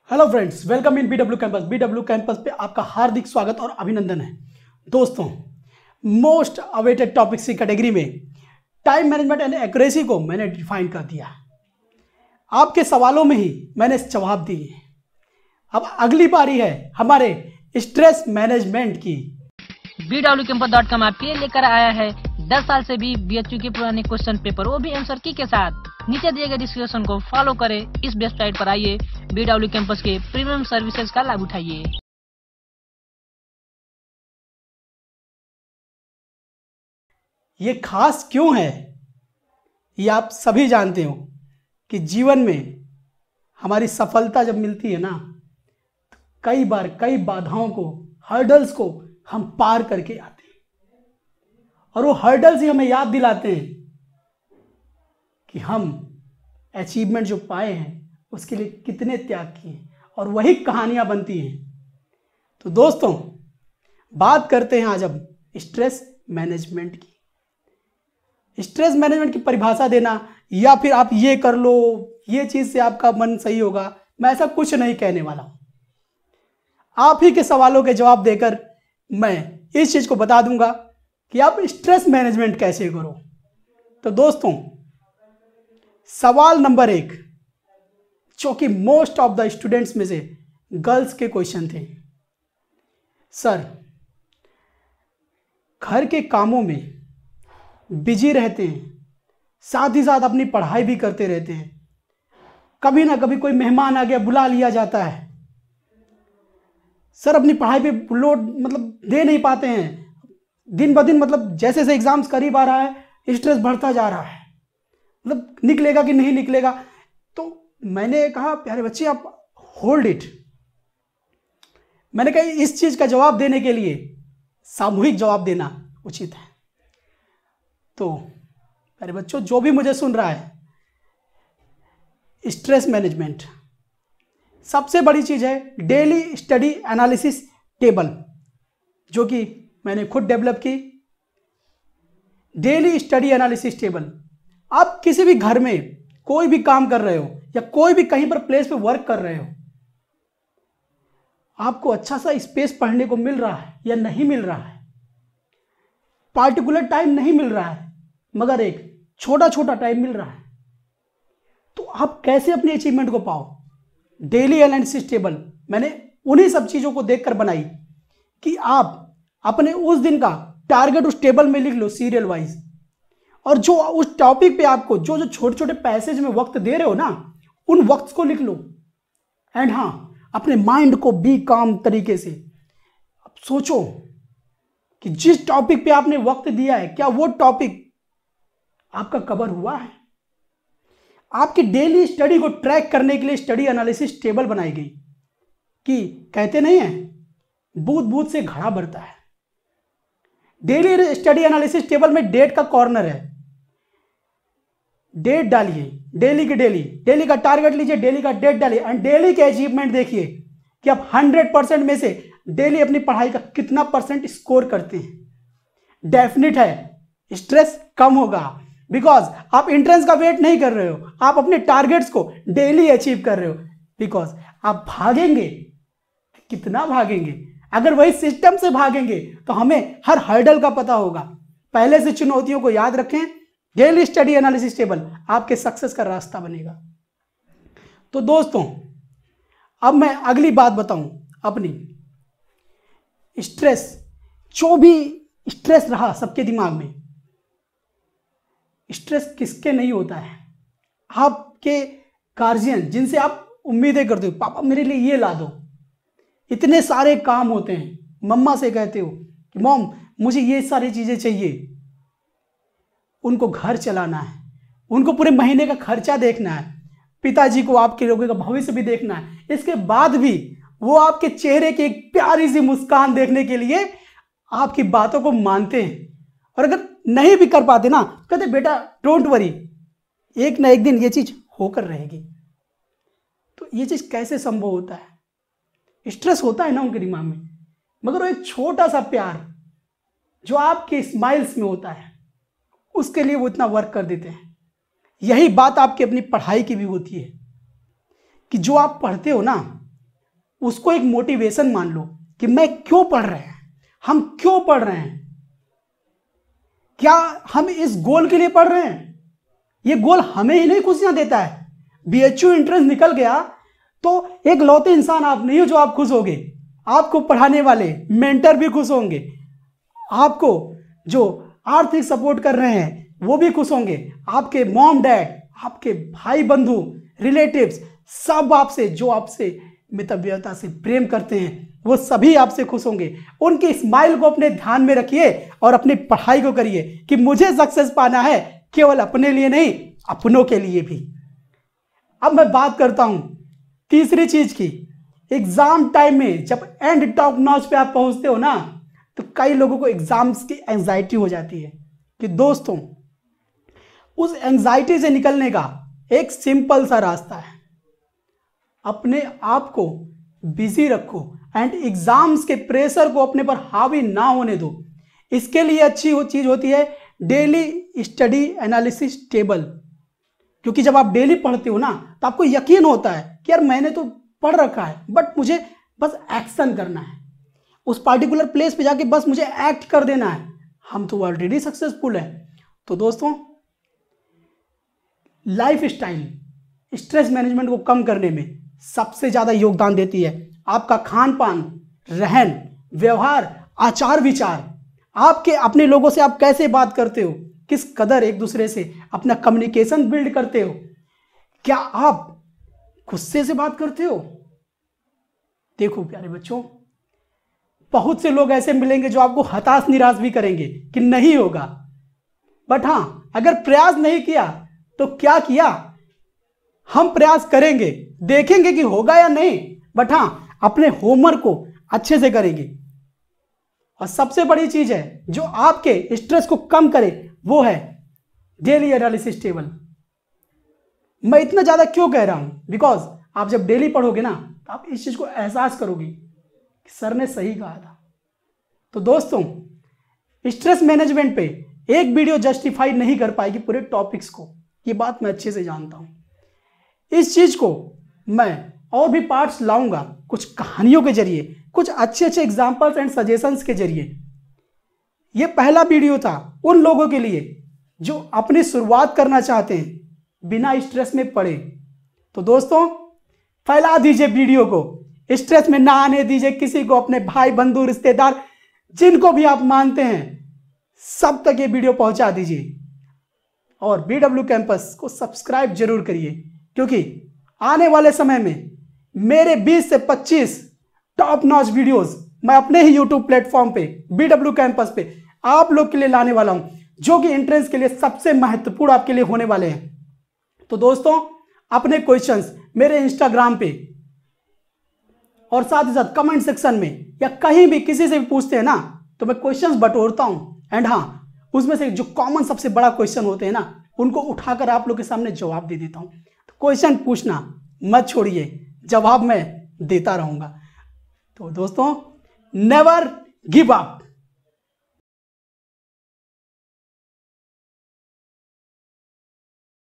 Hello friends, welcome in BW campus. BW campus पे आपका हार्दिक स्वागत और अभिनंदन है। दोस्तों, मोस्ट अवेटेड टॉपिक्स की कैटेगरी में टाइम मैनेजमेंट एंड एक्यूरेसी को मैंने डिफाइन कर दिया। आपके सवालों में ही मैंने जवाब दिए। अब अगली बारी है हमारे स्ट्रेस मैनेजमेंट की। bwcampus.com आपके लिए लेकर आया है 10 साल से भी बीत चुके पुराने क्वेश्चन पेपर, वो भी आंसर की के साथ। नीचे दिए गए डिस्क्रिप्शन को फॉलो करें, इस वेबसाइट पर आइए, BW कैंपस के प्रीमियम सर्विसेज का लाभ उठाइए। ये खास क्यों है ये आप सभी जानते हो कि जीवन में हमारी सफलता जब मिलती है ना, तो कई बार कई बाधाओं को, हर्डल्स को हम पार करके आते हैं। और वो हर्डल्स ही हमें याद दिलाते हैं कि हम अचीवमेंट जो पाए हैं उसके लिए कितने त्याग किए, और वही कहानियां बनती हैं। तो दोस्तों, बात करते हैं आज अब स्ट्रेस मैनेजमेंट की। स्ट्रेस मैनेजमेंट की परिभाषा देना या फिर आप ये कर लो, ये चीज से आपका मन सही होगा, मैं ऐसा कुछ नहीं कहने वाला हूं। आप ही के सवालों के जवाब देकर मैं इस चीज को बता दूंगा कि आप स्ट्रेस मैनेजमेंट कैसे करो। तो दोस्तों, सवाल नंबर 1, जो कि मोस्ट ऑफ द स्टूडेंट्स में से गर्ल्स के क्वेश्चन थे। सर, घर के कामों में बिजी रहते हैं, साथ ही साथ अपनी पढ़ाई भी करते रहते हैं, कभी ना कभी कोई मेहमान आ गया, बुला लिया जाता है। सर, अपनी पढ़ाई पे लोड दे नहीं पाते हैं, दिन ब दिन जैसे जैसे एग्जाम्स करीब आ रहा है स्ट्रेस बढ़ता जा रहा है, निकलेगा कि नहीं निकलेगा। तो मैंने कहा, प्यारे बच्चे आप होल्ड इट। मैंने कहा इस चीज का जवाब देने के लिए सामूहिक जवाब देना उचित है। तो प्यारे बच्चों, जो भी मुझे सुन रहा है, स्ट्रेस मैनेजमेंट सबसे बड़ी चीज है डेली स्टडी एनालिसिस टेबल, जो कि मैंने खुद डेवलप की। डेली स्टडी एनालिसिस टेबल, आप किसी भी घर में कोई भी काम कर रहे हो या कोई भी कहीं पर प्लेस पे वर्क कर रहे हो, आपको अच्छा सा स्पेस पढ़ने को मिल रहा है या नहीं मिल रहा है, पार्टिकुलर टाइम नहीं मिल रहा है, मगर एक छोटा छोटा टाइम मिल रहा है, तो आप कैसे अपनी अचीवमेंट को पाओ। डेली एनालिसिस टेबल मैंने उन्हीं सब चीजों को देखकर बनाई कि आप अपने उस दिन का टारगेट उस टेबल में लिख लो सीरियल वाइज, और जो उस टॉपिक पे आपको जो जो छोटे छोटे पैसेज में वक्त दे रहे हो ना, उन वक्त को लिख लो। एंड हाँ, अपने माइंड को भी काम तरीके से अब सोचो कि जिस टॉपिक पे आपने वक्त दिया है, क्या वो टॉपिक आपका कवर हुआ है। आपकी डेली स्टडी को ट्रैक करने के लिए स्टडी एनालिसिस टेबल बनाई गई कि कहते नहीं है, बूंद बूंद से घड़ा भरता है। डेली स्टडी एनालिसिस टेबल में डेट का कॉर्नर है, डेट डालिए, डेली की डेली का टारगेट लीजिए, डेली का डेट डालिए, एंड डेली के अचीवमेंट देखिए कि आप 100% में से डेली अपनी पढ़ाई का कितना परसेंट स्कोर करते हैं। डेफिनेट है स्ट्रेस कम होगा, बिकॉज आप एंट्रेंस का वेट नहीं कर रहे हो, आप अपने टारगेट्स को डेली अचीव कर रहे हो। बिकॉज आप भागेंगे, कितना भागेंगे, अगर वही सिस्टम से भागेंगे तो हमें हर हर्डल का पता होगा। पहले से चुनौतियों को याद रखें, डेली स्टडी एनालिसिस टेबल आपके सक्सेस का रास्ता बनेगा। तो दोस्तों, अब मैं अगली बात बताऊं अपनी। स्ट्रेस, जो भी स्ट्रेस रहा सबके दिमाग में, स्ट्रेस किसके नहीं होता है। आपके गार्जियन जिनसे आप उम्मीदें करते हो, पापा मेरे लिए ये ला दो, इतने सारे काम होते हैं, मम्मा से कहते हो कि मॉम मुझे ये सारी चीजें चाहिए, उनको घर चलाना है, उनको पूरे महीने का खर्चा देखना है, पिताजी को आपके लोगों का भविष्य भी देखना है, इसके बाद भी वो आपके चेहरे की एक प्यारी सी मुस्कान देखने के लिए आपकी बातों को मानते हैं। और अगर नहीं भी कर पाते ना, कहते बेटा डोंट वरी, एक ना एक दिन ये चीज होकर रहेगी। तो ये चीज कैसे संभव होता है। स्ट्रेस होता है ना उनके दिमाग में, मगर वो एक छोटा सा प्यार जो आपके स्माइल्स में होता है, उसके लिए वो इतना वर्क कर देते हैं। यही बात आपकी अपनी पढ़ाई की भी होती है कि जो आप पढ़ते हो ना, उसको एक मोटिवेशन मान लो कि मैं क्यों पढ़ रहे हैं, हम क्यों पढ़ रहे हैं, क्या हम इस गोल के लिए पढ़ रहे हैं। ये गोल हमें ही नहीं खुशियां देता है। बीएचयू एंट्रेंस निकल गया तो एक लौते इंसान आप नहीं हो जो आप खुश होगे, आपको पढ़ाने वाले मेंटर भी खुश होंगे, आपको जो आर्थिक सपोर्ट कर रहे हैं वो भी खुश होंगे, आपके मॉम डैड, आपके भाई बंधु, रिलेटिव्स, सब आपसे जो आपसे मितव्यता से प्रेम करते हैं वो सभी आपसे खुश होंगे। उनके स्माइल को अपने ध्यान में रखिए और अपनी पढ़ाई को करिए कि मुझे सक्सेस पाना है, केवल अपने लिए नहीं, अपनों के लिए भी। अब मैं बात करता हूं तीसरी चीज की। एग्जाम टाइम में जब एंड टॉप नॉच पे आप पहुंचते हो ना, तो कई लोगों को एग्जाम्स की एंजाइटी हो जाती है। कि दोस्तों, उस एंजाइटी से निकलने का एक सिंपल सा रास्ता है, अपने आप को बिजी रखो एंड एग्जाम्स के प्रेशर को अपने पर हावी ना होने दो। इसके लिए अच्छी चीज होती है डेली स्टडी एनालिसिस टेबल। क्योंकि जब आप डेली पढ़ते हो ना तो आपको यकीन होता है कि यार मैंने तो पढ़ रखा है, बट मुझे बस एक्शन करना है, उस पार्टिकुलर प्लेस पे जाके बस मुझे एक्ट कर देना है, हम तो ऑलरेडी सक्सेसफुल है। तो दोस्तों, लाइफ स्टाइल स्ट्रेस मैनेजमेंट को कम करने में सबसे ज्यादा योगदान देती है आपका खान पान, रहन, व्यवहार, आचार विचार, आपके अपने लोगों से आप कैसे बात करते हो, किस कदर एक दूसरे से अपना कम्युनिकेशन बिल्ड करते हो, क्या आप गुस्से से बात करते हो। देखो प्यारे बच्चों, बहुत से लोग ऐसे मिलेंगे जो आपको हताश निराश भी करेंगे कि नहीं होगा, बट हां, अगर प्रयास नहीं किया तो क्या किया, हम प्रयास करेंगे, देखेंगे कि होगा या नहीं, बट हां, अपने होमवर्क को अच्छे से करेंगे। और सबसे बड़ी चीज है जो आपके स्ट्रेस को कम करे वो है डेली एनालिसिस टेबल। मैं इतना ज्यादा क्यों कह रहा हूं, बिकॉज आप जब डेली पढ़ोगे ना तो आप इस चीज को एहसास करोगे कि सर ने सही कहा था। तो दोस्तों, स्ट्रेस मैनेजमेंट पे एक वीडियो जस्टिफाई नहीं कर पाएगी पूरे टॉपिक्स को, ये बात मैं अच्छे से जानता हूं। इस चीज को मैं और भी पार्ट्स लाऊंगा, कुछ कहानियों के जरिए, कुछ अच्छे अच्छे एग्जांपल्स एंड सजेशंस के जरिए। ये पहला वीडियो था उन लोगों के लिए जो अपनी शुरुआत करना चाहते हैं बिना स्ट्रेस में पड़े। तो दोस्तों, फैला दीजिए वीडियो को, स्ट्रेस में ना आने दीजिए किसी को, अपने भाई बंधु रिश्तेदार जिनको भी आप मानते हैं सब तक ये वीडियो पहुंचा दीजिए। और बीडब्ल्यू कैंपस को सब्सक्राइब जरूर करिए, क्योंकि आने वाले समय में मेरे 20 से 25 टॉप नॉच वीडियोस मैं अपने ही यूट्यूब प्लेटफॉर्म पे बीडब्ल्यू कैंपस पे आप लोग के लिए लाने वाला हूं, जो कि एंट्रेंस के लिए सबसे महत्वपूर्ण आपके लिए होने वाले हैं। तो दोस्तों, अपने क्वेश्चंस मेरे इंस्टाग्राम पे और साथ ही साथ कमेंट सेक्शन में या कहीं भी किसी से भी पूछते हैं ना, तो मैं क्वेश्चंस बटोरता हूं एंड हाँ, उसमें से जो कॉमन सबसे बड़ा क्वेश्चन होते हैं ना, उनको उठाकर आप लोग के सामने जवाब दे देता हूं। तो क्वेश्चन पूछना मत छोड़िए, जवाब मैं देता रहूंगा। तो दोस्तों, नेवर गिव अप।